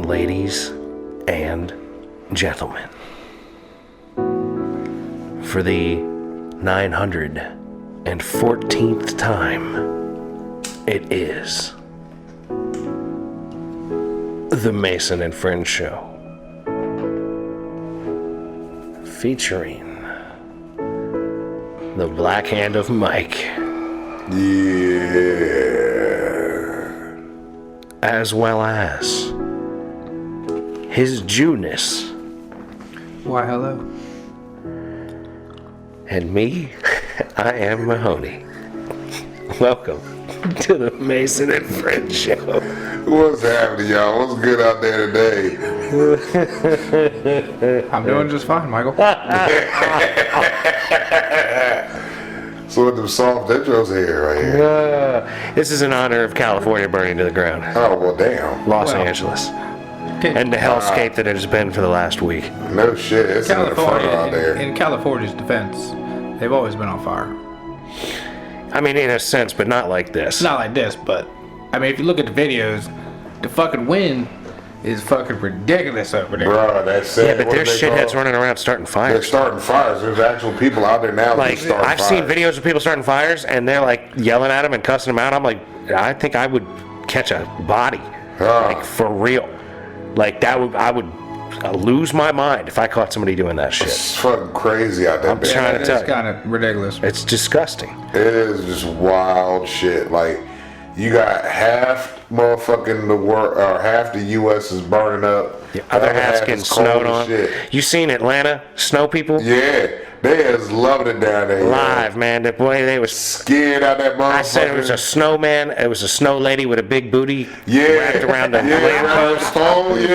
ladies and gentlemen, for the 914th time, it is the Mason and Friends Show, featuring the Black Hand of Mike. Yeah. As well as his Jewness. Why, hello. And me, I am Mahoney. Welcome to the Mason and Friends Show. What's happening, y'all? What's good out there today? I'm doing just fine, Michael. So with them soft intros here, right here. This is in honor of California burning to the ground. Oh, well, damn. Los Well, Angeles. And the hellscape that it has been for the last week. No shit. It's another fun out there. In California's defense, they've always been on fire. I mean, in a sense, but not like this. It's not like this, but I mean, if you look at the videos, the fucking wind is fucking ridiculous over there. Bruh, that's it. Yeah, but What there's do they shitheads call it? running around starting They're fires. starting fires. There's actual people out there now Like, that start I've fires. seen videos of people starting fires, and they're like yelling at them and cussing them out. I'm like, I think I would catch a body, like for real. Like I would lose my mind if I caught somebody doing that shit. It's fucking crazy out there. I'm man. trying to It's tell you. kind of ridiculous. It's disgusting. It is just wild shit. Like, you got half motherfucking the world, or half the U.S. is burning up. The other half's getting is cold snowed as on. shit. You seen Atlanta snow people? Yeah, they is loving it down there. Live, man. The boy, they was. Scared out that motherfucker. I said it was a snowman. It was a snow lady with a big booty wrapped around the lamppost. Oh, yeah.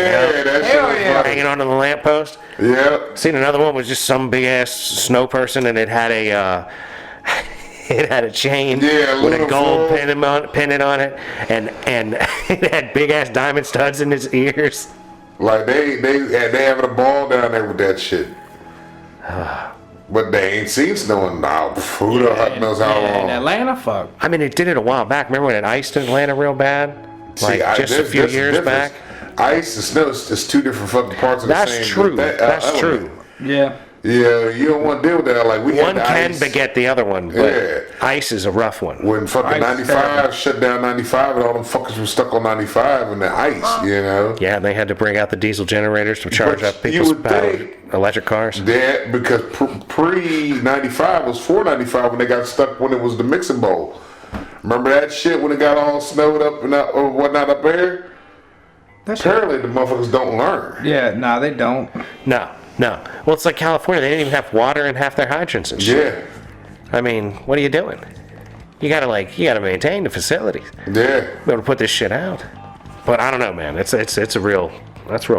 That shit was funny. Hanging onto the lamppost. Yep. Seen another one was just some big ass snow person, and it had a it had a chain Yeah, with a aluminum gold foil. pendant on it, and it had big ass diamond studs in his ears. Like, they having a ball down there with that shit. But they ain't seen snow in now. Who the fuck knows how In long? Atlanta, fuck. I mean, it did it a while back. Remember when it iced in Atlanta real bad? Like just a few years back. Ice and snow is just two different fucking parts of the That's same. true. That's element. true. Yeah. Yeah, you don't want to deal with that. Like, we One had the can ice beget the other one, but Yeah. ice is a rough one. when fucking Ice is 95 shut down 95 and all them fuckers were stuck on 95 and the ice, you know? Yeah, they had to bring out the diesel generators to charge But up you people's would think- electric cars. That because pre 95 was 495 when they got stuck when it was the mixing bowl. Remember that shit when it got all snowed up and or whatnot up there? That shit. Apparently the motherfuckers don't learn. Yeah, nah, they don't. No. Well, it's like California. They didn't even have water in half their hydrants and shit. Yeah, I mean, what are you doing? You gotta maintain the facilities. yeah. Be able to put this shit out. But I don't know, man. That's real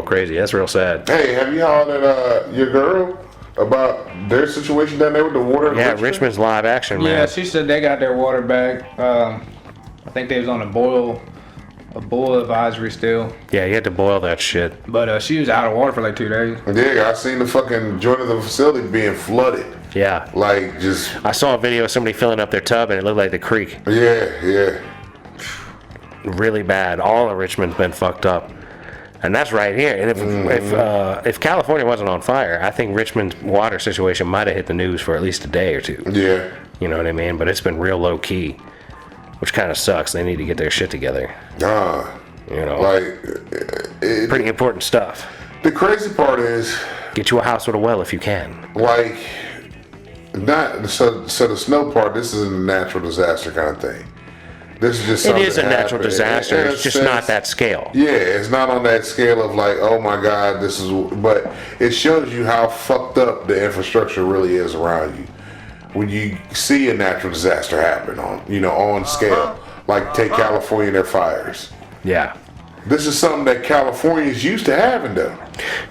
crazy. That's real sad. Hey, have you hollered at your girl about their situation down there with the water? in Yeah, Richmond's live action, man. Yeah, she said they got their water back. I think they was on a boil advisory still, Yeah, you had to boil that shit. but she was out of water for like 2 days. Yeah, I seen the fucking joint of the facility being flooded. Yeah. Like, just, I saw a video of somebody filling up their tub and it looked like the creek. yeah. Really bad. All of Richmond's been fucked up. And that's right here. And if California wasn't on fire, I think Richmond's water situation might have hit the news for at least a day or two. Yeah. You know what I mean? But it's been real low key, which kind of sucks. They need to get their shit together. Nah. You know, Like, pretty important stuff. the crazy part is, Get you a house with a well if you can. like, not so the snow part. This isn't a natural disaster kind of thing. This is just It something is a that natural happened. disaster. In a It's just sense, not that scale. Yeah, it's not on that scale of like, oh my God, this is. But it shows you how fucked up the infrastructure really is around you when you see a natural disaster happen on scale. Like take California and their fires. Yeah. This is something that Californians used to having though.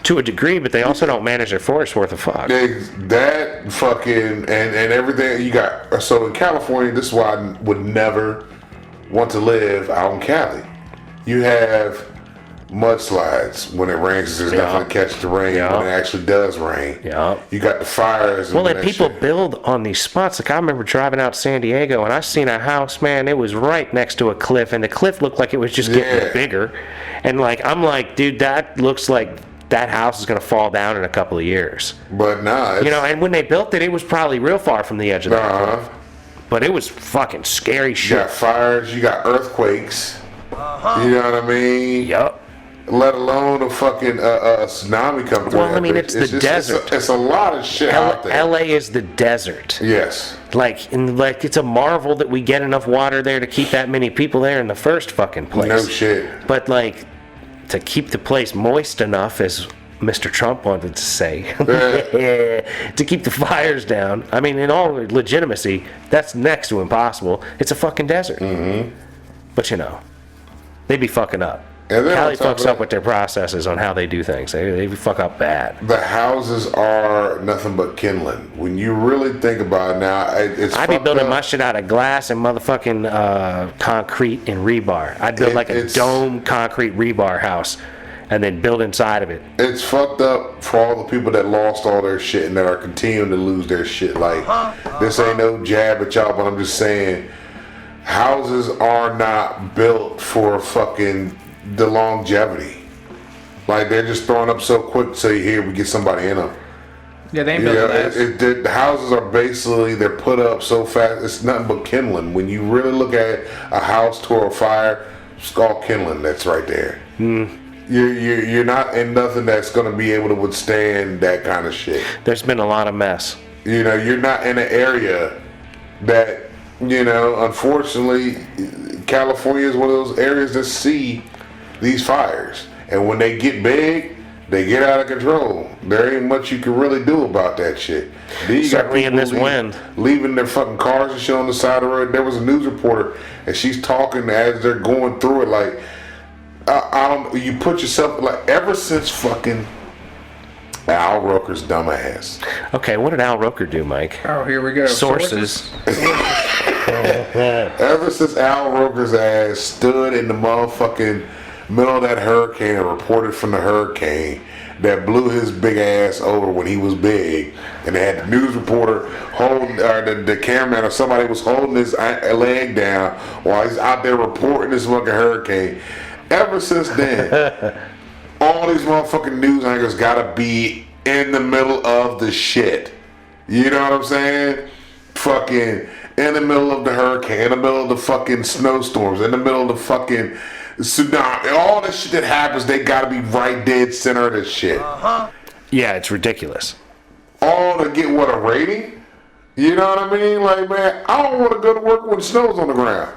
To a degree, but they also don't manage their forests worth a fuck. That fucking and everything you got. So in California, this is why I would never want to live out in Cali. You have mudslides when it rains. There's nothing to catch the rain when it actually does rain. Yeah. You got the fires. And Well, when and that people shit- build on these spots. Like I remember driving out San Diego, and I seen a house, man. It was right next to a cliff, and the cliff looked like it was just getting Yeah. bigger. And like I'm like, dude, that looks like that house is gonna fall down in a couple of years. But nah, it's, You know, and when they built it, it was probably real far from the edge of the cliff. But it was fucking scary you shit. got fires. You got earthquakes. You know what I mean? Yup. Let alone a fucking tsunami come through. Well, I mean, it's the just- desert. It's a lot of shit out there. LA is the desert. Yes. Like it's a marvel that we get enough water there to keep that many people there in the first fucking place. No shit. But like to keep the place moist enough, as Mr. Trump wanted to say, to keep the fires down. I mean, in all legitimacy, that's next to impossible. It's a fucking desert. Mm-hmm. But you know, they be fucking up. And then Cali on top of fucks that- up with their processes on how they do things. They fuck up bad. The houses are nothing but kindling. When you really think about it now, it's I'd be fucked building up. my shit out of glass and motherfucking concrete and rebar. I'd build like a It's- dome concrete rebar house and then build inside of it. It's fucked up for all the people that lost all their shit and that are continuing to lose their shit. Like, this ain't no jab at y'all, but I'm just saying, houses are not built for fucking the longevity. Like, they're just throwing up so quick, so here we get somebody in them. Yeah, they ain't built Yeah, to last. the houses are basically, they're put up so fast, it's nothing but kindling. When you really look at a house to a fire, it's all kindling that's right there. You're not in nothing that's going to be able to withstand that kind of shit. There's been a lot of mess. You know, you're not in an area that, you know, unfortunately, California is one of those areas that see these fires. And when they get big, they get out of control. There ain't much you can really do about that shit. Then you got Certainly in people this wind. leaving their fucking cars and shit on the side of the road. There was a news reporter, and she's talking as they're going through it, like, I don't. You put yourself like ever since fucking Al Roker's dumbass. Okay, what did Al Roker do, Mike? Oh, here we go. Sources. Ever since Al Roker's ass stood in the motherfucking middle of that hurricane and reported from the hurricane that blew his big ass over when he was big, and they had the news reporter holding, or the cameraman or somebody was holding his leg down while he's out there reporting this fucking hurricane. Ever since then, all these motherfucking news anchors gotta be in the middle of the shit. You know what I'm saying? Fucking in the middle of the hurricane, in the middle of the fucking snowstorms, in the middle of the fucking tsunami, all the shit that happens, they gotta be right dead center of this shit. Yeah, it's ridiculous. All to get what, a rating? You know what I mean? Like, man, I don't want to go to work when snow's on the ground.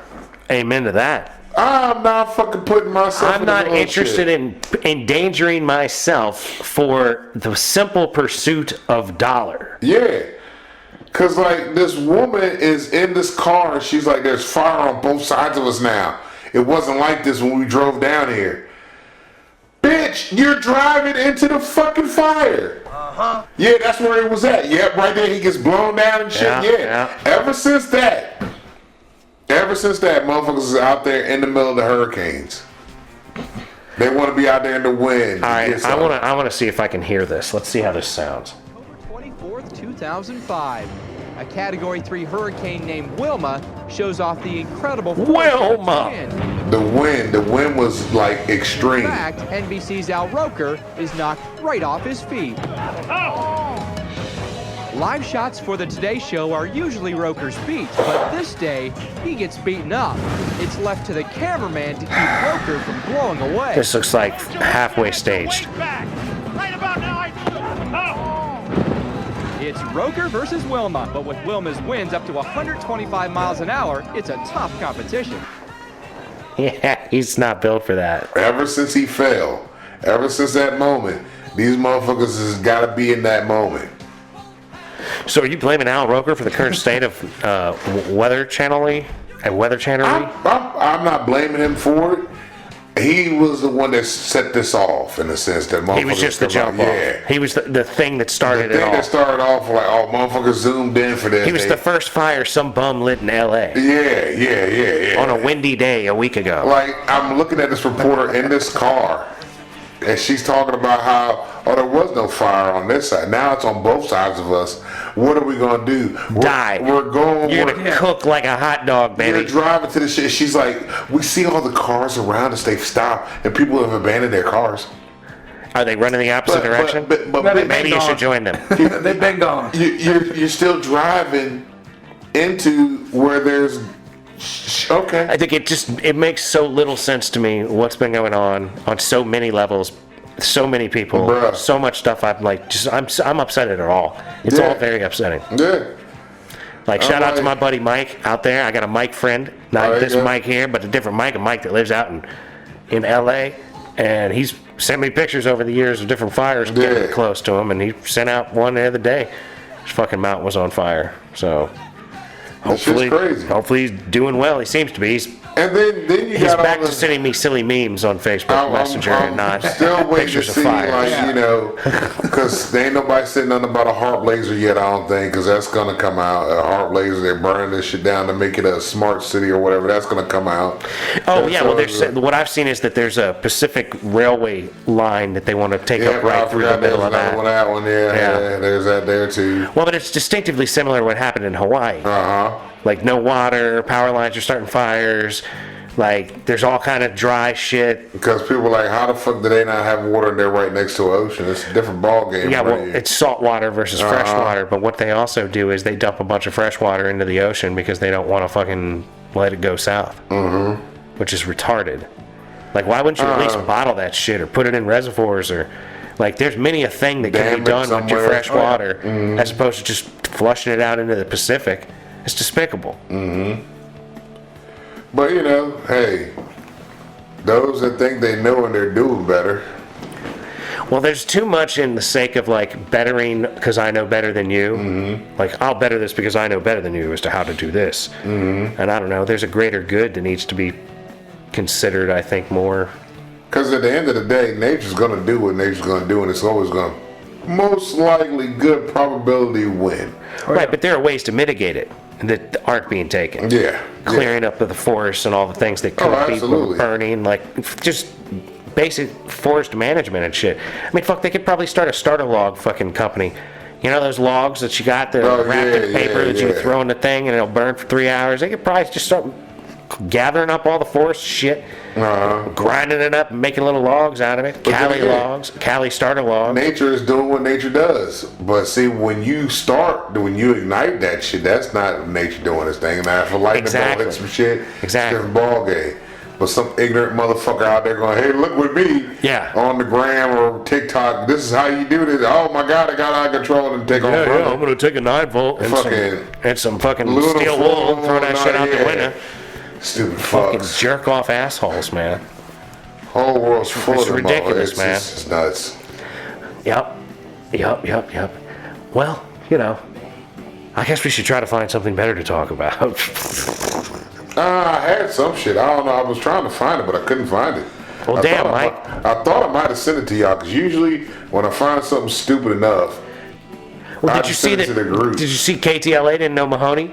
Amen to that. I'm not fucking putting myself I'm in not the middle of interested shit. in endangering myself for the simple pursuit of dollar. Yeah. Cause like this woman is in this car and she's like, there's fire on both sides of us now. It wasn't like this when we drove down here. Bitch, you're driving into the fucking fire. Yeah, that's where he was at. Yep, right there he gets blown down and shit. Yeah. Ever since that, motherfuckers is out there in the middle of the hurricanes. They want to be out there in the wind. All right, Get something. I want to see if I can hear this. Let's see how this sounds. October 24th, 2005. A Category 3 hurricane named Wilma shows off the incredible force of its Wilma. wind. The wind was like In extreme. fact, NBC's Al Roker is knocked right off his feet. Live shots for the Today Show are usually Roker's beat, but this day, he gets beaten up. It's left to the cameraman to keep Roker from blowing away. This looks like halfway staged. It's Roker versus Wilma, but with Wilma's winds up to 125 miles an hour, it's a tough competition. Yeah, he's not built for that. Ever since he fell, ever since that moment, these motherfuckers has got to be in that moment. So are you blaming Al Roker for the current state of weather channeling and weather channeling? I'm not blaming him for it. He was the one that set this off in the sense that motherfuckers He was just the come out- jump off. Yeah. He was the thing that The started thing it all. that started off like, oh, motherfuckers zoomed in for this. He was the first fire some bum lit in L.A. Yeah. on a windy day a week ago. Like, I'm looking at this reporter in this car, And she's talking about how, oh, there was no fire on this side. Now it's on both sides of us. What are we gonna do? Die. We're going. You're gonna cook like a hot dog, We're baby. driving to the shit. She's like, we see all the cars around us. They've stopped, and people have abandoned their cars. Are they running the opposite direction? But Maybe you should join them. They've been gone. you're still driving into where there's okay. I think it makes so little sense to me what's been going on so many levels, so many people, Bruh. so much stuff. I'm upset at it all. It's Yeah. all very upsetting. Yeah. Like, shout out to like- my buddy Mike out there. I got a Mike friend, not There you this go. Mike here, but a different Mike, a Mike that lives out in LA, and he's sent me pictures over the years of different fires getting Yeah. close to him, and he sent out one the other day. His fucking mountain was on fire. So That shit's crazy. hopefully he's doing well. He seems to be. And then you He's got back all to this. sending me silly memes on Facebook Messenger and not still waiting to pictures of see, fire. like, you know, because there ain't nobody saying nothing about a HARP laser yet, I don't think, because that's going to come out. A HARP laser, they're burning this shit down to make it a smart city or whatever. That's going to come out. Oh That's yeah, well, all- what I've seen is that there's a Pacific Railway line that they want to take Yeah, up right I through the forgot middle there's of another that. one, that one, yeah, Yeah. yeah, there's that there too. Well, but it's distinctively similar to what happened in Hawaii. Uh-huh. Like no water, power lines are starting fires. Like there's all kind of dry shit. Because people are like, how the fuck do they not have water and they're right next to an ocean? It's a different ball game. Yeah, right well, here. it's salt water versus fresh water. But what they also do is they dump a bunch of fresh water into the ocean because they don't want to fucking let it go south. Mm-hmm. Which is retarded. Like, why wouldn't you at least bottle that shit or put it in reservoirs or, like, there's many a thing that can Dam be it done with your somewhere. fresh Oh, yeah. water as opposed to just flushing it out into the Pacific. It's despicable. But, you know, hey, those that think they know and they're doing better. Well, there's too much in the sake of like bettering because I know better than you. Like, I'll better this because I know better than you as to how to do this. And I don't know, there's a greater good that needs to be considered, I think, more. Because at the end of the day, nature's going to do what nature's going to do, and it's always going to, most likely, good probability win. Right, but there are ways to mitigate it that aren't being taken. Yeah. Clearing up of the forests and all the things that could be absolutely. burning, like just basic forest management and shit. I mean, fuck, they could probably start a starter log fucking company. You know those logs that you got, the wrapped in paper that you throw in the thing and it'll burn for 3 hours? They could probably just start gathering up all the forest shit, grinding it up and making little logs out of it. Cali then again, logs, Cali starter logs. Nature is doing what nature does. But see, when you ignite that shit, that's not nature doing its thing. Now, if a lightning bolt hits some shit, it's a different ball game. But some ignorant motherfucker out there going, hey, look with me on the gram or TikTok. This is how you do this. Oh my God, I got out of control and take off. Yeah, I'm gonna take a 9-volt and some fucking steel wool and throw that shit out the window. Stupid fucking fucks. jerk off assholes, man. Whole world's full of them. Ridiculous, man. It's nuts. Yep. Well, you know, I guess we should try to find something better to talk about. I had some shit. I don't know. I was trying to find it, but I couldn't find it. Well, damn, Mike. I thought I might have sent it to y'all because usually when I find something stupid enough, Well, I did you just see send it that? to the group. Did you see KTLA didn't know Mahoney?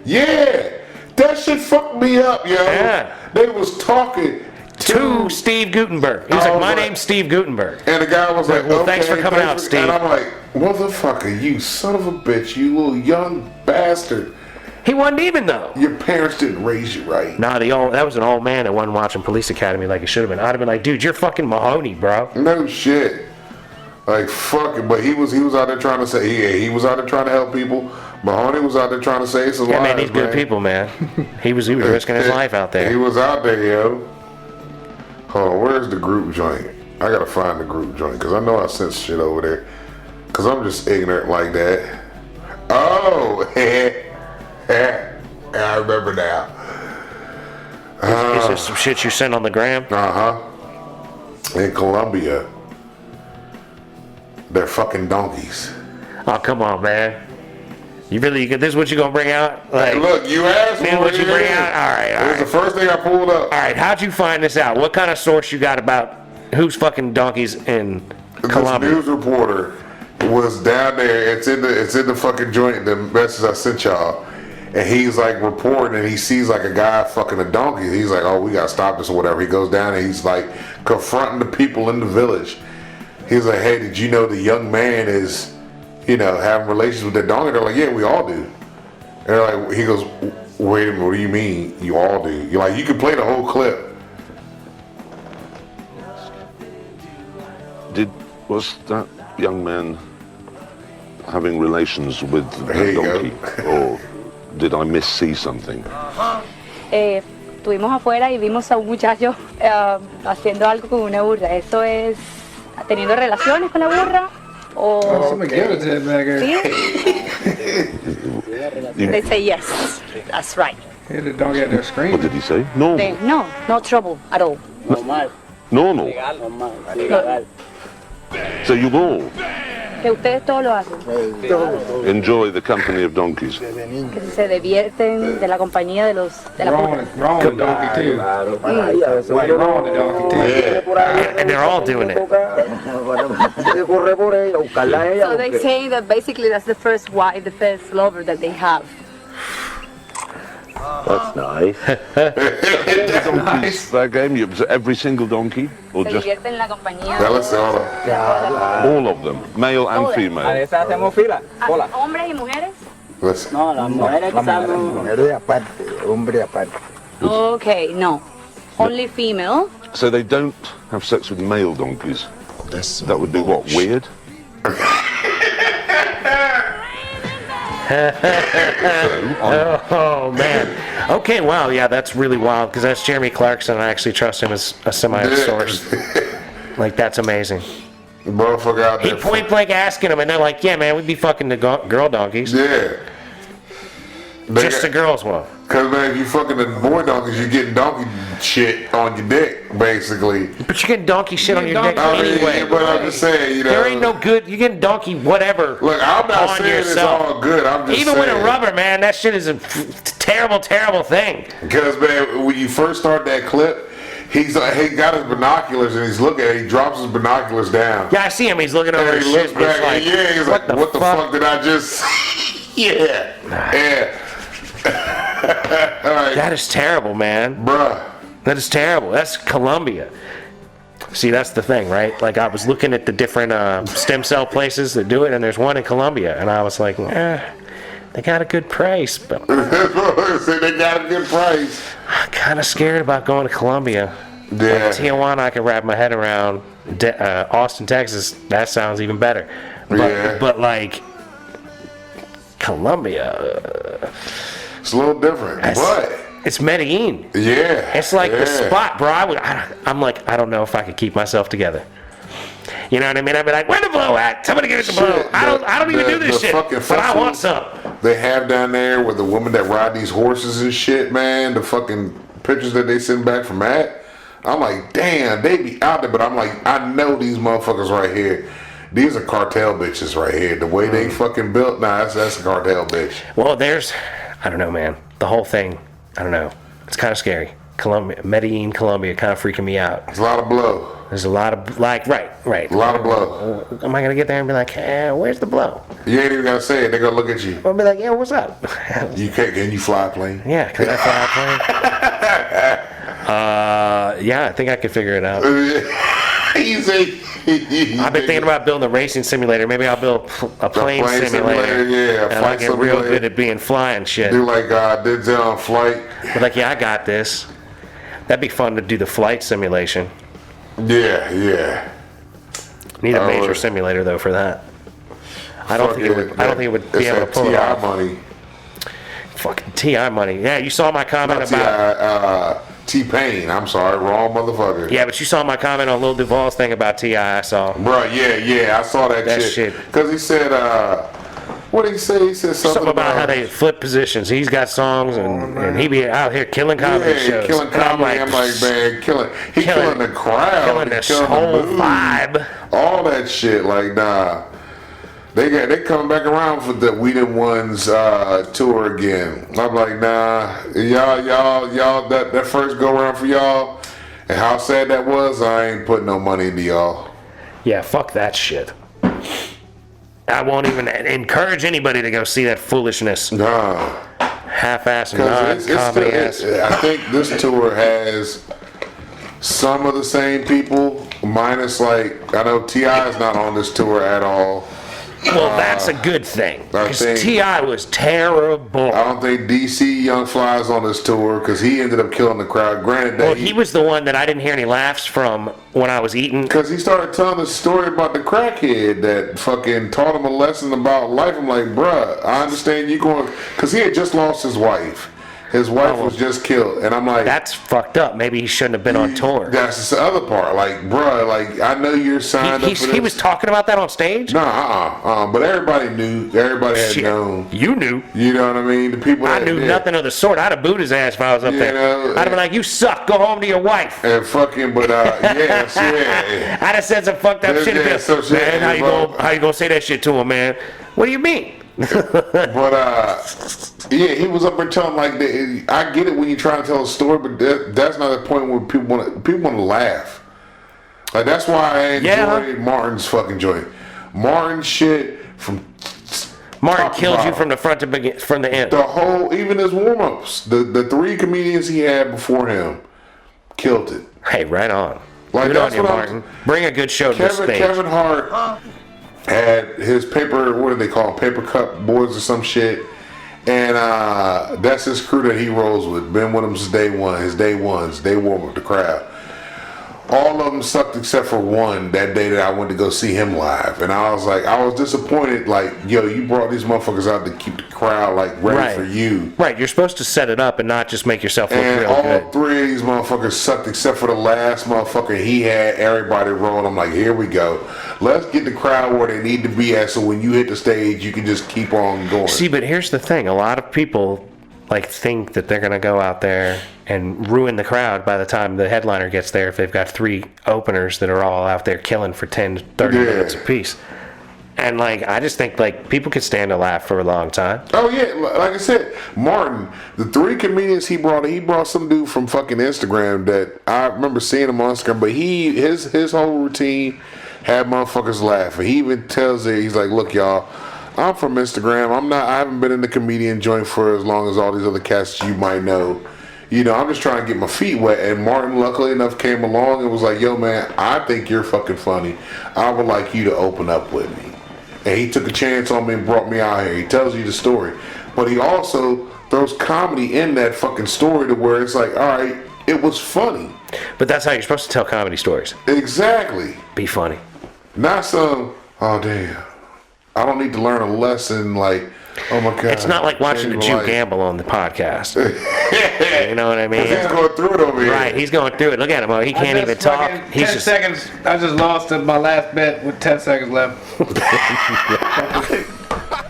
Yeah, that shit fucked me up, yo. Yeah. They was talking To Steve Gutenberg. He was I like, was my like- name's Steve Gutenberg. and the guy was like, Well, okay, thanks for coming out, Steve. And I'm like, motherfucker, you son of a bitch, you little young bastard. He wasn't even though. Your parents didn't raise you right. Nah, that was an old man that wasn't watching Police Academy like he should have been. I'd have been like, dude, you're fucking Mahoney, bro. No shit. Like fuck it, but he was out there trying to say he was out there trying to help people. Mahoney was out there trying to save some Yeah, lives. man, these good people, man. He was risking his life out He there. was out there, yo. Hold on, where's the group joint? I gotta find the group joint because I know I sent shit over there. Cause I'm just ignorant like that. Oh, I remember now. Is there some shit you sent on the gram? In Colombia, they're fucking donkeys. Oh, come on, man. You really, this is what you gonna bring out? Like, Hey, look, you asked man, for what it. you bring out? All right, all It was the right. first thing I pulled up. All right, how'd you find this out? What kind of source you got about who's fucking donkeys in Colombia? This news reporter was down there. It's in the fucking joint. The message I sent y'all, and he's like reporting, and he sees like a guy fucking a donkey. He's like, oh, we gotta stop this or whatever. He goes down and he's like confronting the people in the village. He's like, hey, did you know the young man is, having relations with that donkey? They're like, yeah, we all do. And they're like, he goes, wait a minute, what do you mean you all do? You're like, you can play the whole clip. Was that young man having relations with There the you donkey, or did I miss-see something? Estuvimos afuera y vimos a un muchacho haciendo algo con una burra. ¿Eso es teniendo relaciones con la burra? ¿O Somebody give it to him back here. sí? They say yes, that's right. Hit the donkey out there What screaming. did he say? Normal. No trouble at all. Normal. So you all Que ustedes todos lo hacen. enjoy the company of donkeys. Que se divierten de la compañía de la burra. Wrong with donkey too. Wrong with the donkey too. And they're all doing it. So they say that basically that's the first wife, the first lover that they have. That's nice. Donkeys, that game, every single donkey, or Se just divierten en la compañía. Now let's all of them, male and Todas. female? hacemos fila. ¿Hombres y mujeres? let's No, las mujeres estamos... Mujeres aparte, hombre aparte. Okay, no. Only female. So they don't have sex with male donkeys. That would be what, weird? Oh man. Okay, wow, yeah, that's really wild because that's Jeremy Clarkson. I actually trust him as a semi-source. Like, that's amazing. motherfucker out He there. point blank asking them, and they're like, "Yeah, man, we'd be fucking the girl donkeys, Yeah. just the girls one." Cause man, if you fucking the boy donkeys, you're getting donkey shit on your dick, basically. But you're getting donkey shit on your dick I mean, anyway. but I'm just saying, There ain't no good. You're getting donkey whatever. Look, I'm not on saying yourself. it's all good. I'm just Even saying. with a rubber, man, that shit is a terrible, terrible thing. Because man, when you first start that clip, he got his binoculars and he's looking. He drops his binoculars down. Yeah, I see him. He's looking over And his he shit. looks And he's back like, and yeah, he's like, what the fuck did I just? Yeah, yeah. Like, That is terrible, man. bruh. That is terrible. That's Colombia. See, that's the thing, right? Like, I was looking at the different stem cell places that do it, and there's one in Colombia, and I was like, they got a good price, but That's what I said. They got a good price. I'm kind of scared about going to Colombia. Yeah. Like, Tijuana, I can wrap my head around. Austin, Texas, that sounds even better. But, Yeah. but like, Colombia, It's a little different, but it's Medellin. yeah, It's like the yeah. spot, bro. I'm like, I don't know if I could keep myself together. You know what I mean? I'd be like, where the blow at? Somebody give us the blow. Shit, I don't even the- do this the shit, fucking but I want festivals some. They have down there with the women that ride these horses and shit, man. The fucking pictures that they send back from that. I'm like, damn, they be out there, but I'm like, I know these motherfuckers right here. These are cartel bitches right here. The way they fucking built, that's a cartel bitch. Well, I don't know, man. The whole thing, I don't know. It's kind of scary. Medellin, Colombia, kind of freaking me out. It's a lot of blow. There's a lot of, like, right. A lot of blow. Am I going to get there and be like, where's the blow? You ain't even gonna say it. They gonna look at you. I'll be like, yeah, what's up? You can't. Can you fly a plane? Yeah, can I fly a plane? Yeah, I think I could figure it out. You say. I've been thinking about building a racing simulator. Maybe I'll build a plane simulator. Yeah, And I'll flight get real simulator. good at being flying shit. Do like Denzel on Flight. But like, yeah, I got this. That'd be fun to do the flight simulation. Yeah. Need a major would. simulator though for that. I don't think it would be it's able to that pull it T.I. off. money. Fucking Ti money. Yeah, you saw my comment Not about. T-Pain. I'm sorry, wrong motherfucker. Yeah, but you saw my comment on Lil Duval's thing about Ti. I saw. Bro, yeah, I saw that shit. Because he said, what did he say? He said something about how they flip positions. He's got songs and he be out here killing comedy shows. killing And I'm comedy. I'm like, man, killing the crowd, killing this killing whole the mood, vibe. all that shit. Like, nah, they coming back around for the We Them Ones tour again. I'm like, nah, y'all, that first go around for y'all, and how sad that was. I ain't putting no money into y'all. Yeah, fuck that shit. I won't even encourage anybody to go see that foolishness. Nah, half-ass, Because non-comedy ass. I think this tour has some of the same people, minus like, I know T.I. is not on this tour at all. Well, that's a good thing. I Because think- T.I. was terrible. I don't think DC Young Fly is on this tour because he ended up killing the crowd. Granted that Well, he was the one that I didn't hear any laughs from when I was eating. because he started telling the story about the crackhead that fucking taught him a lesson about life. I'm like, bruh, I understand you going, because he had just lost his wife. His wife was just killed, and I'm like, That's fucked up. Maybe he shouldn't have been on tour. that's the other part. Like, bruh, like I know you're signed up for this. He was talking about that on stage? Nah, but everybody knew. Everybody had Shit. known. You knew. You know what I mean? The people I that knew did. nothing of the sort. I'd have booed his ass if I was up You there. know, I'd have been like, you suck. Go home to your wife. And fucking, but yes, yeah. I'd have said some fucked up Yeah, shit. yeah, some shit, Man, how you gonna say that shit to him, man? What do you mean? But yeah, he was up there telling like I get it when you try to tell a story, but that's not the point where people want to laugh. Like that's why I enjoyed Martin's fucking joint. Martin's shit from Martin top to killed you bottom. from the front to from the end. The whole, even his warm ups, the three comedians he had before him, killed it. Hey, right on. Like, Good on that's you, what I'm- Martin. Bring a good show to the stage. Kevin Hart had his paper, what do they call them? Paper cup boys or some shit. And that's his crew that he rolls with. Been with him since day one. His day ones. They warm up the crowd. All of them sucked except for one that day that I went to go see him live. And I was like, I was disappointed. Like, yo, you brought these motherfuckers out to keep the crowd like ready Right. for you. Right, you're supposed to set it up and not just make yourself look And real all good. three of these motherfuckers sucked except for the last motherfucker. He had everybody rolling. I'm like, here we go. Let's get the crowd where they need to be at so when you hit the stage, you can just keep on going. See, but here's the thing. A lot of people think that they're going to go out there and ruin the crowd by the time the headliner gets there if they've got three openers that are all out there killing for 10 to 30 Yeah. minutes apiece. And I just think people could stand to laugh for a long time. Oh yeah, like I said, Martin, the three comedians he brought some dude from fucking Instagram that I remember seeing him on Instagram, but his whole routine had motherfuckers laughing. He even tells it, he's like, look y'all, I'm from Instagram. I haven't been in the comedian joint for as long as all these other cats you might know. You know, I'm just trying to get my feet wet. And Martin, luckily enough, came along and was like, yo man, I think you're fucking funny. I would like you to open up with me. And he took a chance on me and brought me out here. He tells you the story. But he also throws comedy in that fucking story to where it's like, all right, it was funny. But that's how you're supposed to tell comedy stories. Exactly. Be funny. Not some, oh damn, I don't need to learn a lesson like, oh my God. It's not like watching a change Jew my life. gamble on the podcast. You know what I mean? He's going through it over here. Right, he's going through it. Look at him. He can't even talk. He's 10 just seconds. I just lost my last bet with 10 seconds left.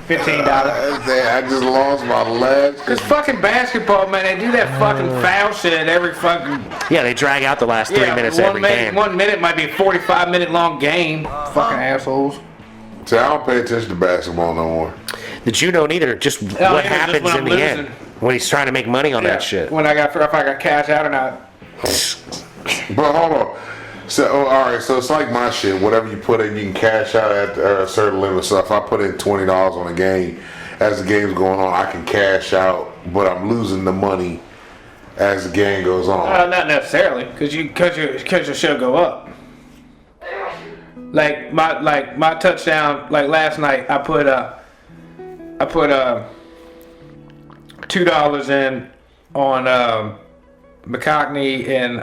$15. I just lost my last. It's fucking basketball, man. They do that fucking foul shit every fucking. yeah. They drag out the last 3 minutes of every game. 1 minute might be a 45-minute long game. Fucking assholes. See, I don't pay attention to basketball no more. The Jew don't either. Just what either, just happens when in I'm the losing. end when he's trying to make money on that shit. When if I got cash out or not. But hold on. So, all right. So it's like my shit. Whatever you put in, you can cash out at a certain limit. So if I put in $20 on a game, as the game's going on, I can cash out, but I'm losing the money as the game goes on. Not necessarily, cause your show go up. Like my touchdown, like last night, I put $2 in on McCockney and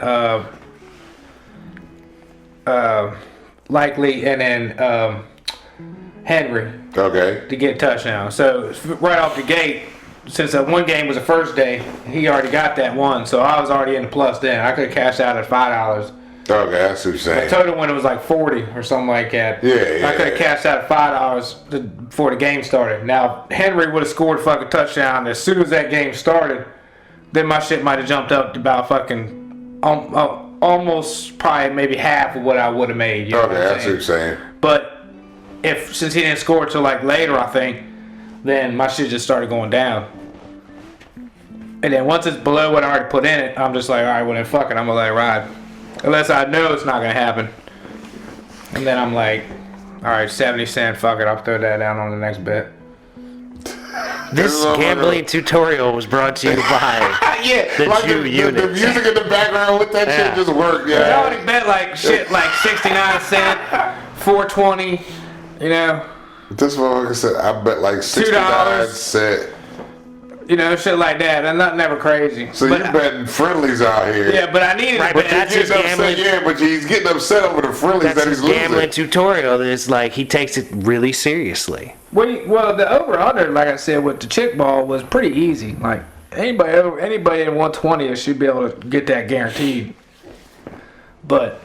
Likely, and then Henry Okay. to get touchdown. So right off the gate, since that one game was the first day, he already got that one, so I was already in the plus then. I could have cashed out at $5. Okay, that's what you're saying. The total win was like 40 or something like that. Yeah. I could have cashed out at $5 before the game started. Now Henry would have scored a fucking touchdown as soon as that game started. Then my shit might have jumped up to about fucking almost probably maybe half of what I would have made. You know Okay, what I'm that's what saying? you're saying. But since he didn't score till like later, I think, then my shit just started going down. And then once it's below what I already put in it, I'm just like, all right, well then fuck it, I'm gonna let it ride. Unless I know it's not gonna happen. And then I'm like, all right, 70 cent, fuck it, I'll throw that down on the next bet. This gambling tutorial was brought to you by Yeah, the like Jew the unit. music in the background with that Yeah. shit just worked. I Yeah. already bet like shit, like 69 cent, 420. You know, This motherfucker said, I bet like 69 $2. cent. you know, shit like that. And not never crazy. So But you're betting friendlies out here. yeah, but I needed Right, to but bet. that's his Getting upset, gambling. yeah, but he's getting upset over the friendlies That's that his he's gambling losing. tutorial. Is like he takes it really seriously. Well, the over under, like I said, with the chick ball was pretty easy. Like anybody in 120 should be able to get that guaranteed. But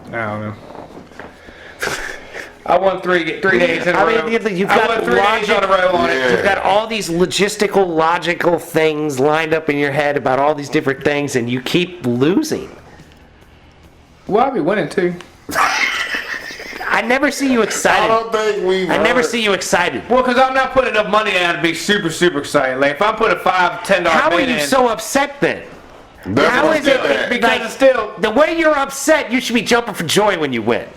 I don't know. I won three days in a I row. mean, you've I got won 3 days on a row on it. Yeah. You've got all these logistical, logical things lined up in your head about all these different things, and you keep losing. Well, I'll be winning too. I never see you I excited. don't think we've I never heard- see you excited. Well, because I'm not putting enough money down to be super, super excited. Like if I put a $5, $10 How are bet you in, so upset then? That's How what is I'm it? getting at. because Like, it's still. The way you're upset, you should be jumping for joy when you win.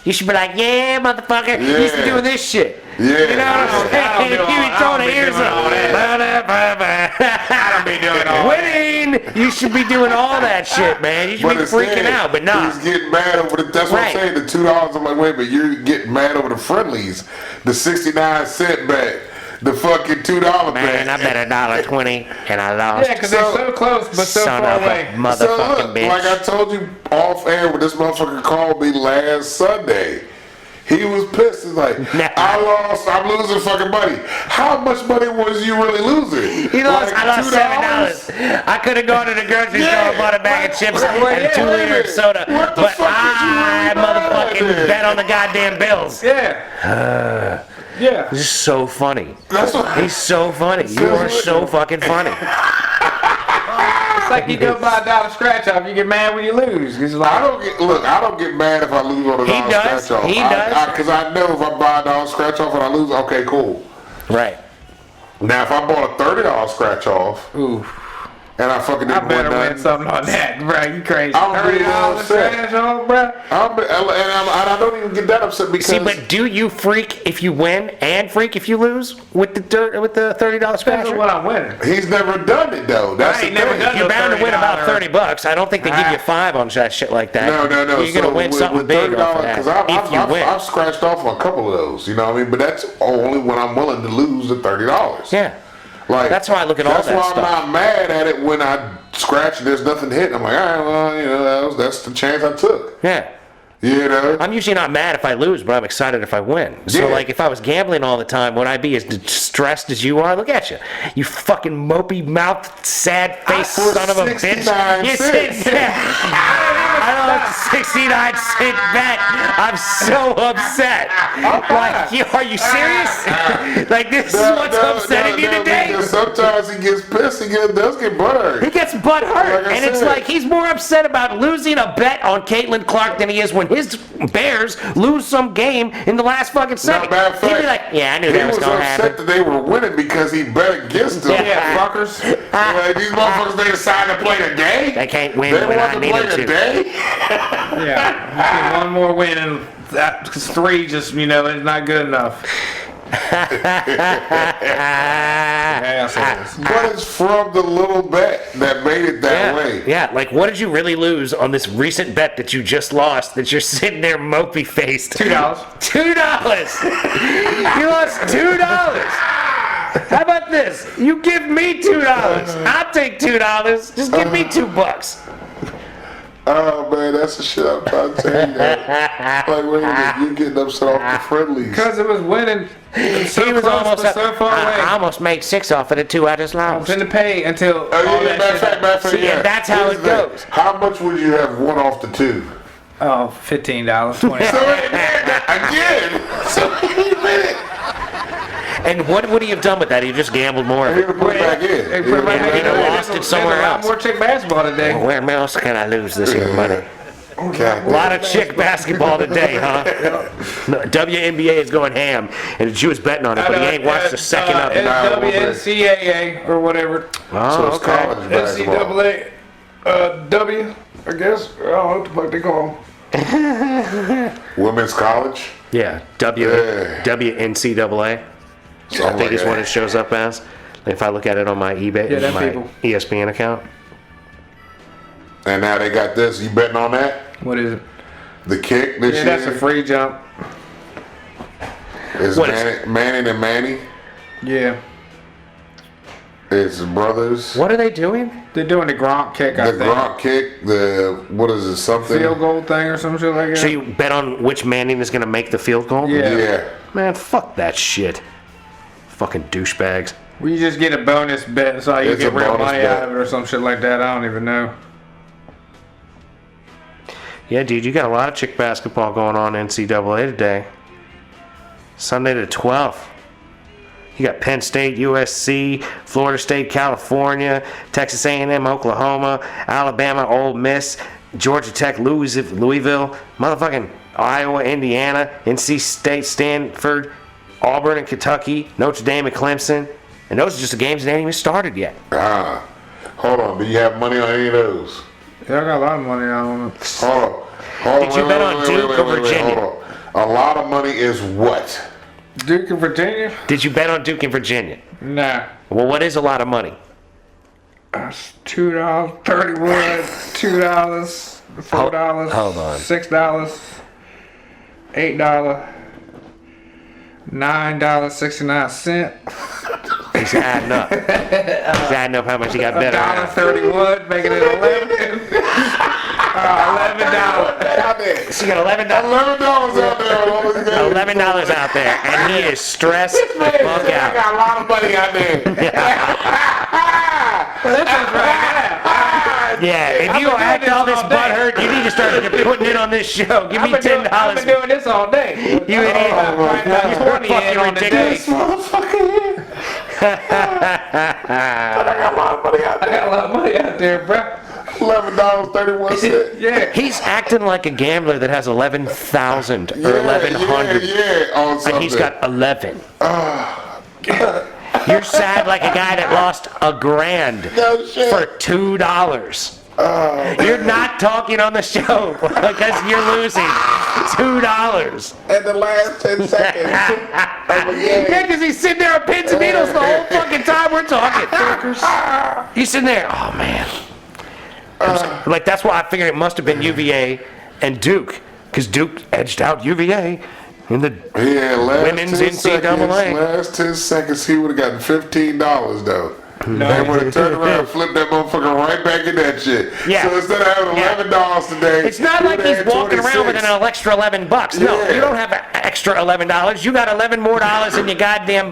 You should be like, yeah, motherfucker, you used to Yeah. doing this shit. Yeah. You know what I'm I don't saying? do You all- be I throwing don't the be ears doing up. all I don't be doing all that. Winning! You should be doing all that shit, man. You should be instead, freaking out, but no. He's getting mad over the. That's what Right. I'm saying. The $2. I'm like, wait, but you're getting mad over the friendlies. The 69 cent bet. The fucking $2 bet. Man, I bet $1.20 and I lost. Yeah, because they're so close but so Son far of away. a motherfucking So look, bitch. like I told you off air when this motherfucker called me last Sunday. He was pissed. He's like, Nah. I'm losing fucking money. How much money was you really losing? He lost. Like I lost $2? $7. I could have gone to the grocery store and bought a bag of chips and a wait a 2-liter minute. soda, What the but fuck did you I really motherfucking buy? bet on the goddamn bills. Yeah. Yeah. This is so funny. That's what He's so funny. You are so fucking funny. It's like you go buy a dollar scratch off, you get mad when you lose. It's like, I don't get mad if I lose on a He dollar does. scratch off. He does. Because I know if I buy a dollar scratch off and I lose, okay, cool. Right. Now if I bought a $30 scratch off ooh, and I fucking I didn't win better win nothing, something on that, bro. You crazy? I'm really $30 upset. scratch off, bro. I don't even get that upset because See, but do you freak if you win and freak if you lose with the $30 scratch? That's what I'm winning. he's never done it though. That's I ain't the never thing. done You're bound to win about $30. $30. I don't think they give you 5 on that shit like that. No. You're gonna win something big off of that Because if you win. I've scratched off on a couple of those, you know what I mean? But that's only when I'm willing to lose the $30. Yeah. Like That's why I look at all that's that why stuff. I'm not mad at it when I scratch and there's nothing hitting. I'm like, all right, well, you know, that's the chance I took. Yeah. You know? I'm usually not mad if I lose, but I'm excited if I win. So, Yeah. like, if I was gambling all the time, would I be as stressed as you are? Look at you. You fucking mopey mouth, sad face For son of a bitch. 69 You cents. said, I lost 69 cent bet. I'm so upset. Like, are you serious? Like, this is what's upsetting you today? Because sometimes he gets pissed, does get He butthurt. gets butt hurt, Like I and it's said. like he's more upset about losing a bet on Caitlin Clark than he is when his Bears lose some game in the last fucking second. Matter of He'd be fact, like, yeah, I knew he that was was gonna upset happen. that they were winning because he bet against them. Yeah. fuckers. Like, these motherfuckers, they decided to play the game. They can't win They when I want to need play them the to. day. Yeah. You get one more win and that, 'cause 3 just, you know, it's not good enough. Assholes. But it's from the little bet that made it that way. Yeah, like what did you really lose on this recent bet that you just lost that you're sitting there mopey faced? $2. $2! You lost $2! How about this? You give me $2. I'll take $2. Just give me $2. Oh man, that's the shit I'm trying to tell you. Like, wait a minute, you're getting upset off the friendlies. Because it was winning. So He was close, almost but so far away. I almost made 6 off of the 2 I just I'm lost. finna pay until all Oh, yeah, that matter of shit. fact, See, and that's how Here's it the thing. goes. How much would you have won off the 2? Oh, $15, $20. So again, so he did it. And what would he have done with that? He just gambled more of He it. would put it back in. Hey, put it right Yeah, back in yeah, there. lost it There's somewhere a lot else. more chick basketball today. Where else can I lose this here money? God, A lot of chick basketball today, huh? No, WNBA is going ham, and the Jew is betting on it, but he ain't watched a second of it. NCAA or whatever. So Oh, it's okay. college basketball. NCAA, W, I guess. I don't know what the fuck they call them. Women's college. Yeah, Yeah. WNCAA. So I I'm think like, is what it shows up as. If I look at it on my eBay, Yeah, them my people. ESPN account. And now they got this. You betting on that? What is it? The kick this Yeah, year that's a free jump. is What is- Manning and Manny. Yeah. It's brothers. What are they doing? They're doing the Gronk kick, I The think. Gronk kick. The what is it? Something. Field goal thing or some shit like that. So you bet on which Manning is going to make the field goal? Yeah. Yeah. Man, fuck that shit. Fucking douchebags. Well, you just get a bonus bet, so you It's get a real bonus money bet. out of it or some shit like that. I don't even know. Yeah, dude, you got a lot of chick basketball going on NCAA today. Sunday the 12th. You got Penn State, USC, Florida State, California, Texas A&M, Oklahoma, Alabama, Ole Miss, Georgia Tech, Louisville, motherfucking Iowa, Indiana, NC State, Stanford, Auburn and Kentucky, Notre Dame and Clemson. And those are just the games that ain't even started yet. Hold on. Do you have money on any of those? Yeah, I got a lot of money on it. Hold on. Hold Did you bet on Duke or Virginia? Hold on. A lot of money is what? Duke and Virginia? Did you bet on Duke and Virginia? Nah. Well, what is a lot of money? That's $2, $31, $2, $4, Hold on. $6, $8, $9.69. He's adding up. He's adding up how much he got better. $1.31, making it 11. $11. So you got $11. $11 out there. On this game. $11 out there, and he is stressed the fuck I out. got a lot of money out there. Yeah, if you act all this butthurt, you need to start putting it on this show. Give me $10. I've been doing this all day. You idiot. You're fucking on the day. ridiculous. I got a lot of money out I there. got a lot of money out there, bro. $11.31. Yeah. He's acting like a gambler that has 11,000 or 1,100. Yeah, on something. And he's got 11. You're sad like a guy that lost $1,000 No shit. for $2. You're not talking on the show because you're losing $2. At the last 10 seconds of the game. Yeah, because he's sitting there on pins and needles the whole fucking time we're talking. He's sitting there, oh man. Like, that's why I figured it must have been UVA and Duke, because Duke edged out UVA in the Yeah, last Women's 10 NCAA. seconds, last 10 seconds, he would have gotten $15 though. They would have turned around and flipped that motherfucker right back in that shit. Yeah. So instead of having $11 today, It's not he like would've he's had walking around with 26. an extra $11. No, Yeah. you don't have an extra $11. You got $11 more in your goddamn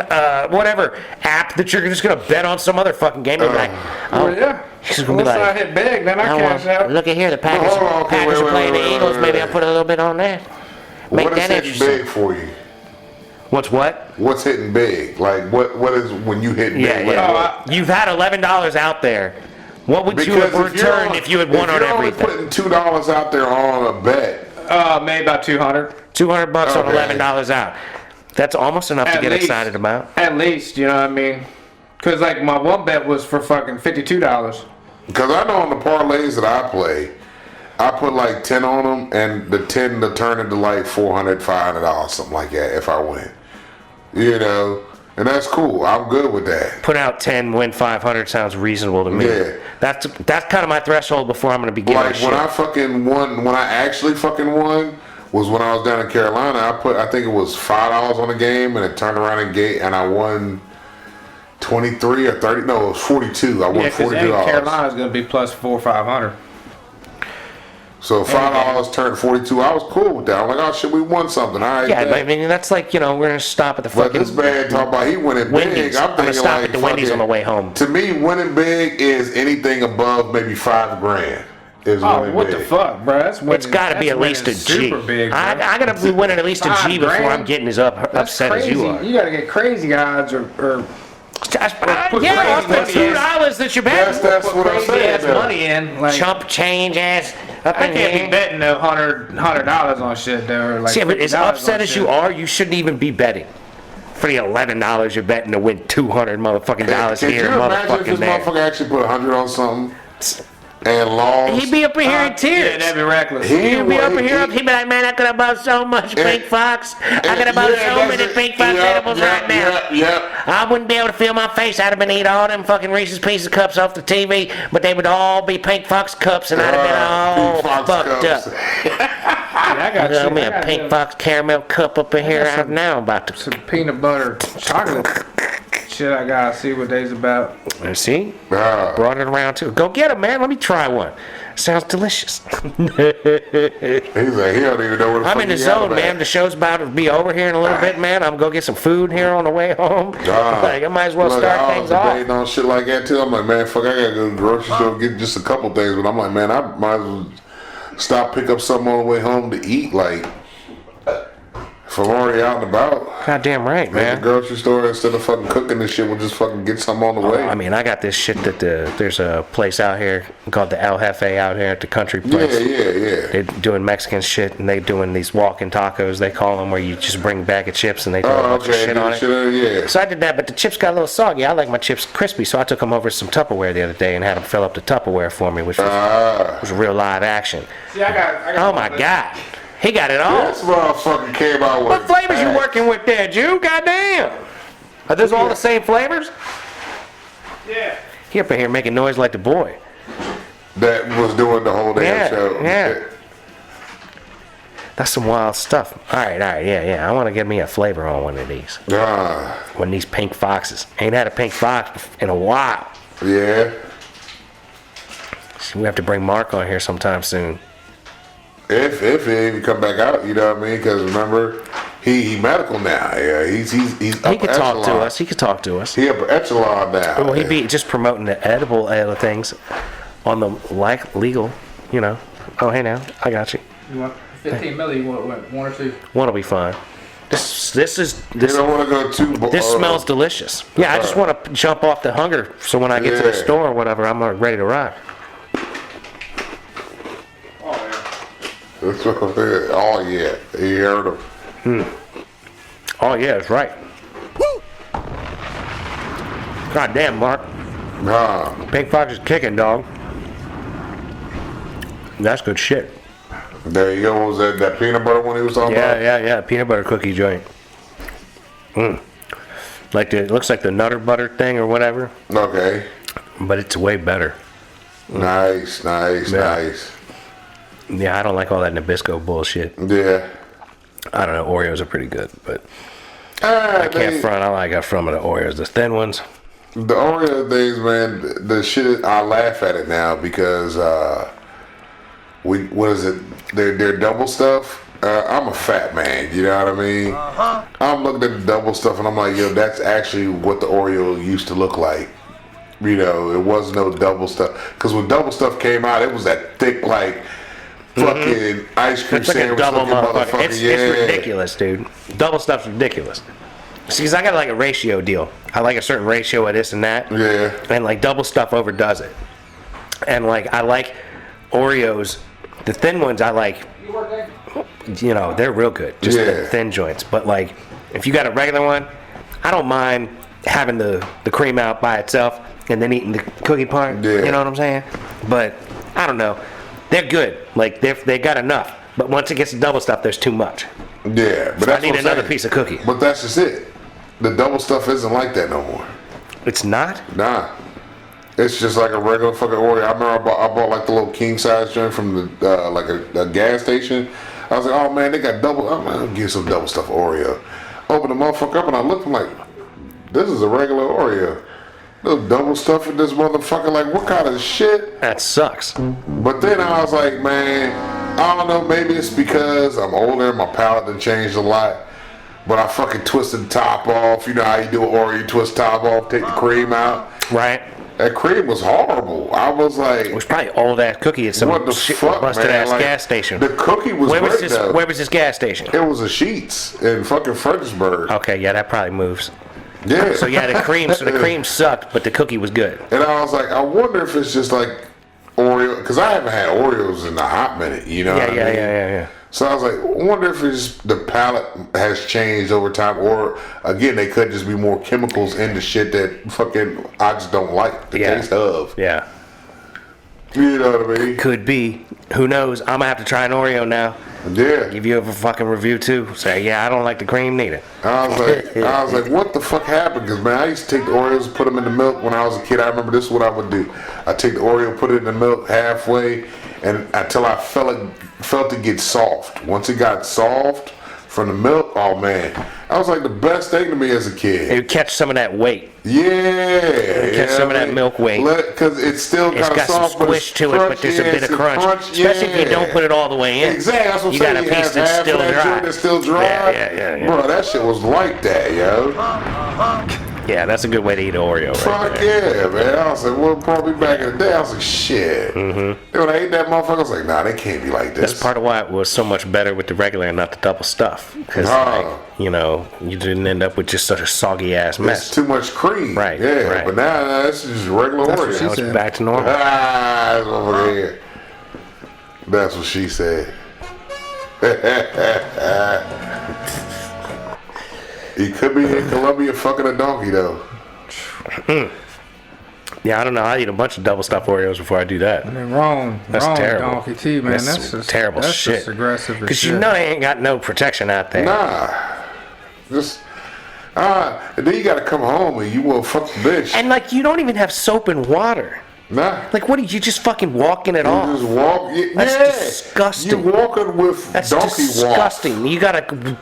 whatever app that you're just gonna bet on some other fucking game. And be like, oh, Well, yeah. he's gonna be Once I like, hit big, then I oh, cash well, out. look at here, the Packers, Hold on, okay, Packers wait, are playing wait, the wait, Eagles. wait, Maybe wait. I'll put a little bit on there. Make What is that hitting interesting. big for you? What's what? What's hitting big? Like what is when you hit big? Yeah, Like yeah. what? You've had $11 out there. What would you have Because returned if you had won on If you're only everything? putting $2 out there on a bet, Maybe about 200. $200 on Okay. $11 out. That's almost enough to At get least. excited about. At least, you know what I mean? Because, like, my one bet was for fucking $52. because I know on the parlays that I play, I put like 10 on them, and the 10 to turn into like $400, $500, something like that if I win. You know, and that's cool. I'm good with that. Put out 10, win 500 sounds reasonable to me. Yeah. That's kind of my threshold before I'm going to be giving Like a shit. when I fucking won, when I actually fucking won, was when I was down in Carolina. I think it was $5 on the game, and it turned around and I won 23 or 30. No, it was 42. I won Yeah, because $42. Carolina's going to be plus 400 or 500. So $5 turned 42. I was cool with that. I'm like, oh shit, we won something. All right. yeah, bet. I mean, that's like, we're going to stop at the But fucking this man talking about he winning Wendy's. big. I'm I'm going to thinking stop like at the Wendy's on the way home. To me, winning big is anything above maybe $5,000. Is Oh, winning what big. the fuck, bro? That's winning, It's got to be that's at least a winning G. super big, bro. I got to be winning at least a G before $5,000? I'm getting as upset That's as crazy. you are. You got to get crazy odds or Yeah, I'll put crazy money $2 that you bet. That's what I'm crazy saying. ass though. money in. Like, Chump change ass. Up I in can't here. be betting no $100 on shit though. Or like See, but as $50 upset on as shit. you are, you shouldn't even be betting. For the $11 you're betting to win $200 motherfucking dollars Can here, you imagine if motherfucking this there. motherfucker actually put 100 on something? and long. He'd be up in here in Yeah, tears. that'd be reckless. He'd be up in here. he- He'd be like, man, I could have bought so much pink fox. I could have bought so that's many it. pink fox edibles right now. Yep. I wouldn't be able to feel my face. I'd have been eating all them fucking Reese's Pieces cups off the TV, but they would all be pink fox cups, and I'd have been all Pink Fox fucked cups. up. Yeah, I got Got shit. me I a got pink some- fox caramel cup up in here. some- Now I'm about to Some peanut butter chocolate shit I gotta see what they's about. see. Ah. Brought it around too. Go get 'em, man. Let me try one. Sounds delicious. He's like, he don't even know where the I'm fuck in the he zone, at. man. The show's about to be over here in a little bit, man. I'm gonna go get some food here on the way home. Like, I might as well Look, start I things was off. debating on shit like that too. I'm like, man, fuck, I gotta go to the grocery store and get just a couple things. But I'm like, man, I might as well stop, pick up something on the way home to eat. Like, if I'm already out and about, Goddamn right, at the man. grocery store instead of fucking cooking this shit, we'll just fucking get something on the way. I mean, I got this shit that there's a place out here called the El Jefe out here at the country place. yeah. They're doing Mexican shit, and they're doing these walking tacos, they call them, where you just bring a bag of chips and they throw a Oh, bunch of okay. shit on it. Yeah. So I did that, but the chips got a little soggy. I like my chips crispy, so I took them over to some Tupperware the other day and had them fill up the Tupperware for me, which was real live action. See, I got Oh my God. He got it all. This motherfucker came out with. What flavors you working with there, Jew? Goddamn. Are those all the same flavors? Yeah. He up in here making noise like the boy. That was doing the whole damn Yeah, show. yeah. That's some wild stuff. All right, yeah. I want to get me a flavor on one of these. Ah, One of these pink foxes. Ain't had a pink fox in a while. yeah. So we have to bring Mark on here sometime soon. If he even come back out, you know what I mean? Because remember, he medical now. Yeah, he's He upper could talk to echelon. us. He could talk to us. He upper echelon now. Well, he'd be just promoting the edible things on the legal, you know. Oh, hey now, I got you. You want 15 milli? What, one or two? One'll be fine. This You don't want to go too. This smells delicious. Yeah, I just want to jump off the hunger, so when I get to the Yeah. store or whatever, I'm ready to rock. Oh yeah, he heard him. Oh yeah, that's right. God damn, Mark. Nah, Pink Fox is kicking, dog. That's good shit. there you go. What was that peanut butter one he was talking about? Yeah. Peanut butter cookie joint. Like it looks like the Nutter Butter thing or whatever, Okay. but it's way better. Nice. Yeah, I don't like all that Nabisco bullshit. Yeah. I don't know. Oreos are pretty good, but I I can't front. I like it from the Oreos, the thin ones. The Oreo things, man, the shit, I laugh at it now because, what is it? They're double stuff. I'm a fat man, you know what I mean? I'm looking at the double stuff and I'm like, yo, that's actually what the Oreo used to look like. You know, it was no double stuff. Because when double stuff came out, it was that thick, like, fucking ice cream It's like a sandwich double looking motherfucker. It's Yeah. ridiculous, dude. Double stuff's ridiculous. See, 'cause I got like a ratio deal. I like a certain ratio of this and that. Yeah. And like double stuff overdoes it. And like I like Oreos. The thin ones I like. You know, they're real good. Just the Yeah. thin joints. But like, if you got a regular one, I don't mind having the cream out by itself and then eating the cookie part. Yeah. You know what I'm saying? But I don't know. They're good. Like they got enough. But once it gets to double stuff, there's too much. Yeah, but I that's need what I'm another saying. piece of cookie. But that's just it. The double stuff isn't like that no more. It's not. Nah. It's just like a regular fucking Oreo. I remember I bought like the little king size joint from the like a gas station. I was like, oh man, they got double. I'm gonna get some double stuff Oreo. Open the motherfucker up and I looked. I'm like, this is a regular Oreo. No double stuff in this motherfucker. Like, what kind of shit? That sucks. But then I was like, man, I don't know. Maybe it's because I'm older and my palate done changed a lot. But I fucking twisted the top off. You know how you do an Oreo, you twist the top off, take the cream out. Right. That cream was horrible. I was like, It was probably old ass cookie at some what the shit fuck, busted man? ass Like, gas station. The cookie was Where was great this? though. Where was this gas station? It was a Sheets in fucking Fredericksburg. Okay, yeah, that probably moves. Yeah. So yeah, the cream. So the cream sucked, but the cookie was good. And I was like, I wonder if it's just like Oreo, because I haven't had Oreos in a hot minute. You know? what I mean? Yeah. So I was like, I wonder if it's the palate has changed over time, or again, they could just be more chemicals in the shit that fucking I just don't like the Yeah. taste of. Yeah. You know what I mean? Could be. Who knows? I'm gonna have to try an Oreo now. Yeah. Give you a fucking review too. Say, yeah, I don't like the cream neither. I was like, what the fuck happened? Because, man, I used to take the Oreos, put them in the milk when I was a kid. I remember this is what I would do. I take the Oreo, put it in the milk halfway, and until I felt it get soft. Once it got soft from the milk, oh man, that was like the best thing to me as a kid. It would catch some of that weight. Yeah, Catch some of that milk weight. Because it's still It's kind of got some soft, but squish it's to it, but there's a bit of crunch. Especially if you don't put it all the way in. Exactly, that's what I'm you saying. got a piece have that's half still of that dry. joint that's still dry. Yeah. Bro, that shit was like that, yo. Yeah, that's a good way to eat an Oreo right Fuck there. yeah, man. I was like, well, probably back in the day, I was like, shit. Then when I ate that motherfucker, I was like, nah, they can't be like this. That's part of why it was so much better with the regular and not the double stuff. Because, you didn't end up with just such a soggy ass mess. It's too much cream. Right, Yeah, right. but now it's just regular Oreo. Now it's back to normal. That's over here. That's what she said. He could be in Colombia fucking a donkey, though. Yeah, I don't know. I eat a bunch of double stuffed Oreos before I do that. Wrong. That's wrong terrible. donkey too, man. That's just terrible that's shit. Just aggressive. Because you know they ain't got no protection out there. Nah. Just, and then you gotta come home and you will fuck the bitch. And like you don't even have soap and water. Nah. Like what are you just fucking walking it You off? just walk. That's yeah. disgusting. You walking with That's donkey disgusting. You gotta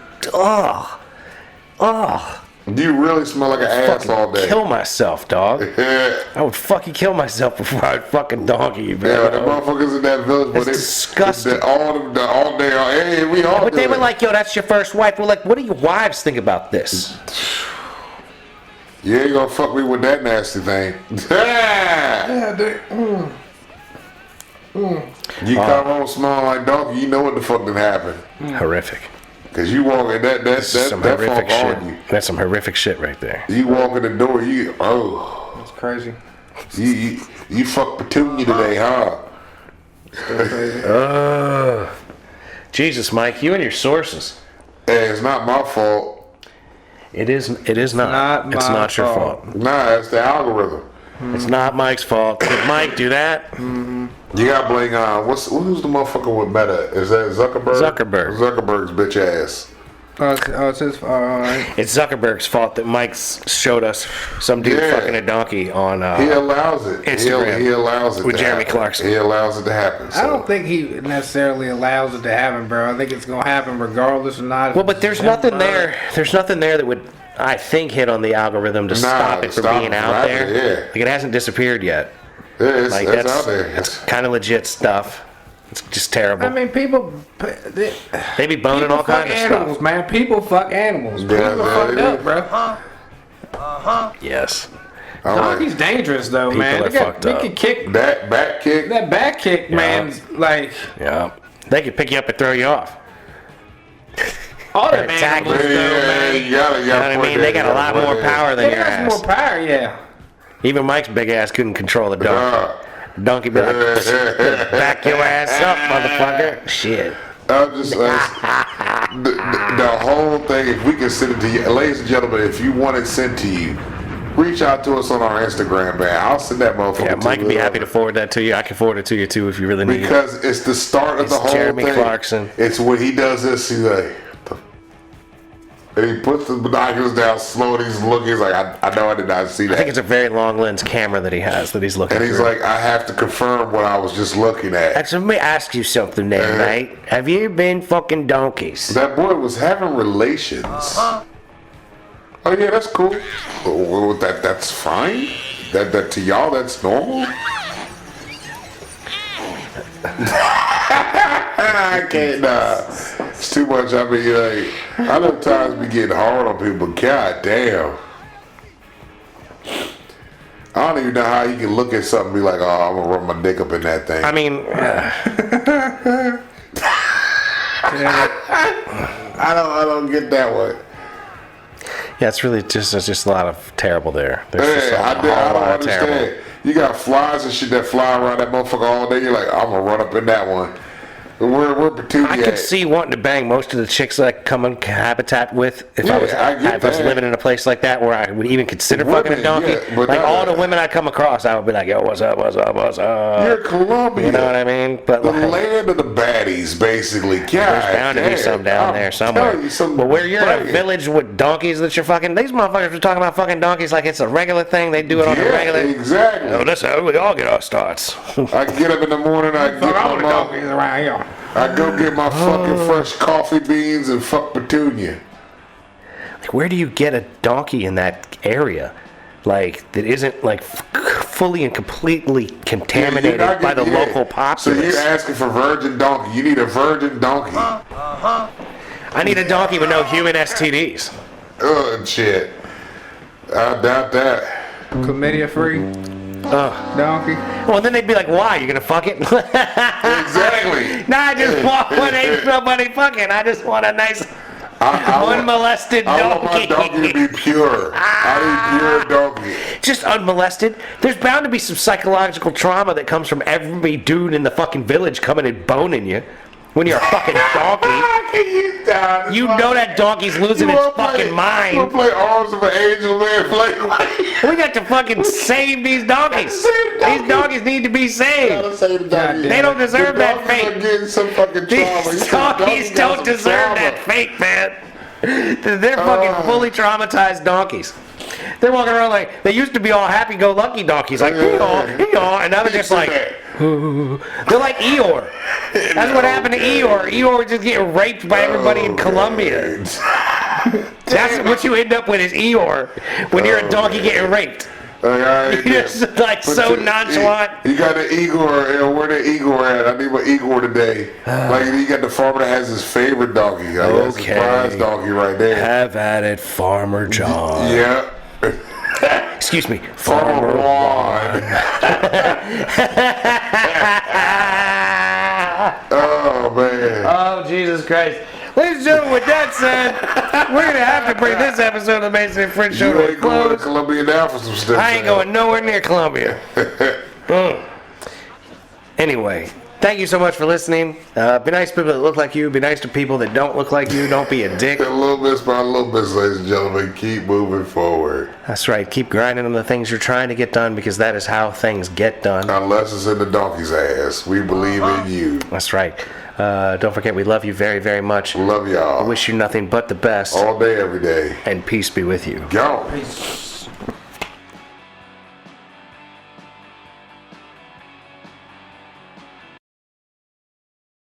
You really smell like an ass fucking all day. kill myself, dog. Yeah. I would fucking kill myself before I'd fucking donkey you, man. Yeah, the motherfuckers in that village, That's but disgusting. all day, hey, we all But do they were it. like, yo, that's your first wife. We're like, what do your wives think about this? You ain't gonna fuck me with that nasty thing. Yeah, dude. You come home smelling like donkey, you know what the fuck done happened. Horrific. Cause you walk in that Some funk horrific shit. on you. That's some horrific shit right there. You walk in the door, you That's crazy. you fuck Petunia today, huh? Jesus, Mike, you and your sources. Hey, it's not my fault. It is not. It's Not not my your fault. fault. Nah, it's the algorithm. It's not Mike's fault. Did Mike do that? You got to blame who's the motherfucker with Meta? Is that Zuckerberg? Zuckerberg. Zuckerberg's bitch ass. It's his fault. All right. It's Zuckerberg's fault that Mike showed us some dude Yeah. fucking a donkey on He allows it. Instagram He allows it with to Jeremy happen. Clarkson. He allows it to happen. I So. don't think he necessarily allows it to happen, bro. I think it's gonna happen regardless or not. Well, but there's nothing there. There's nothing there that would, I think, hit on the algorithm to stop it from stop being it out from there. happening, yeah. Like it hasn't disappeared yet. Yeah, it's, Like it's out there. that's kind of legit stuff. It's just terrible. I mean, people. They be boning People all fuck kinds of animals, stuff. man. People fuck animals. People yeah, fucked they up, do. bro. Yes. All right. Donkey's dangerous though, People man. are fucked up. They can kick That back kick. that back kick, man. Like Yeah. They could pick you up and throw you off. all them Attack animals, you. though, Yeah, man. you gotta You know what I put mean? that- They got a lot you gotta more put that. power than They your got some ass. more power, yeah. Even Mike's big ass couldn't control the donkey. Donkey be like, back your ass up, motherfucker. Shit. I'm just the whole thing. If we can send it to you, ladies and gentlemen, if you want it sent to you, reach out to us on our Instagram, man. I'll send that motherfucker. Yeah, to Mike you. would be happy to forward that to you. I can forward it to you too if you really need it. because it's the start of It's the whole Jeremy thing. Clarkson. It's when he does this. He's like, and he puts the binoculars down slow, and he's looking. He's like, I know I did not see I think that. it's a very long lens camera that he has that he's looking And he's through. like, I have to confirm what I was just looking at. Actually, let me ask you something there, mate. Have you been fucking donkeys? That boy was having relations. Oh yeah, that's cool. Well, that's fine. That to y'all that's normal. I can't. It's too much. I mean, like, I know times be getting hard on people, but god damn. I don't even know how you can look at something and be like, oh, I'm gonna run my dick up in that thing. I mean, I don't get that one. yeah, it's really just there's just a lot of terrible there. There's just Hey, a I whole don't lot of terrible. understand. You got flies and shit that fly around that motherfucker all day. You're like, I'm gonna run up in that one. We're Petunia. I could see wanting to bang most of the chicks that I come in habitat with if Yeah, I was I get if I was that. living in a place like that where I would even consider Women, fucking a donkey. yeah, but like not- all the women I come across, I would be like, yo, what's up, what's up, what's up? You're Colombia. You know what I mean? But The like, land of the baddies, basically. God, there's bound to be damn. some down I'm there somewhere. telling you, some But where you're in a fucking- village with donkeys that you're fucking, these motherfuckers are talking about fucking donkeys like it's a regular thing. They do it on a Yeah, regular. exactly. Oh, that's how we all get our starts. I get up in the morning, I get All my the donkeys around here. I go get my fucking fresh coffee beans and fuck Petunia. Like, where do you get a donkey in that area? Like, that isn't, like, fully and completely You're contaminated not by the getting- local So populace. you're asking for virgin donkey. You need a virgin donkey. I need a donkey with no human STDs. Oh, shit. I doubt that. Chlamydia free donkey. Well, then they'd be like, why? You gonna fuck it? Exactly. Nah, I just want one ain't somebody fucking. I just want a nice I want- unmolested I want my donkey to be pure. I need pure donkey. Just unmolested. There's bound to be some psychological trauma that comes from every dude in the fucking village coming and boning you when you're a fucking donkey. You know that donkey's losing its fucking You mind. wanna play Arms of an Angel, man? Play. We got to fucking save these donkeys. These donkeys need to be saved. They don't deserve that fate. Getting some fucking trauma. You These said donkey donkeys got don't some deserve trauma. that fate, man. They're fucking fully traumatized donkeys. They're walking around like, they used to be all happy-go-lucky donkeys, like, hee-haw, hee-haw, and now they're just like, they're like Eeyore. That's what happened to Eeyore. Eeyore was just getting raped by everybody in Colombia. That's what you end up with is Eeyore when you're a donkey getting raped. You're just like so nonchalant. You got the Igor, where the Igor at? I need my Igor today. Like you got the farmer that has his favorite donkey. Like, that's his Okay. prize donkey right there. Have at it, Farmer John. Yeah. Excuse me, Farmer Juan. Oh man. Oh, Jesus Christ. Ladies and gentlemen, with that said, we're going to have to bring this episode of the Mason and French Show You to a ain't going to close. Columbia now for some stuff. I ain't going nowhere near Columbia. Anyway, thank you so much for listening. Be nice to people that look like you. Be nice to people that don't look like you. Don't be a dick. A little bit by a little bit, ladies and gentlemen. Keep moving forward. That's right. Keep grinding on the things you're trying to get done because that is how things get done. Unless it's in the donkey's ass. We believe in you. That's right. Don't forget, we love you very, very much. Love y'all. Wish you nothing but the best. All day, every day. And peace be with you. Go. Peace.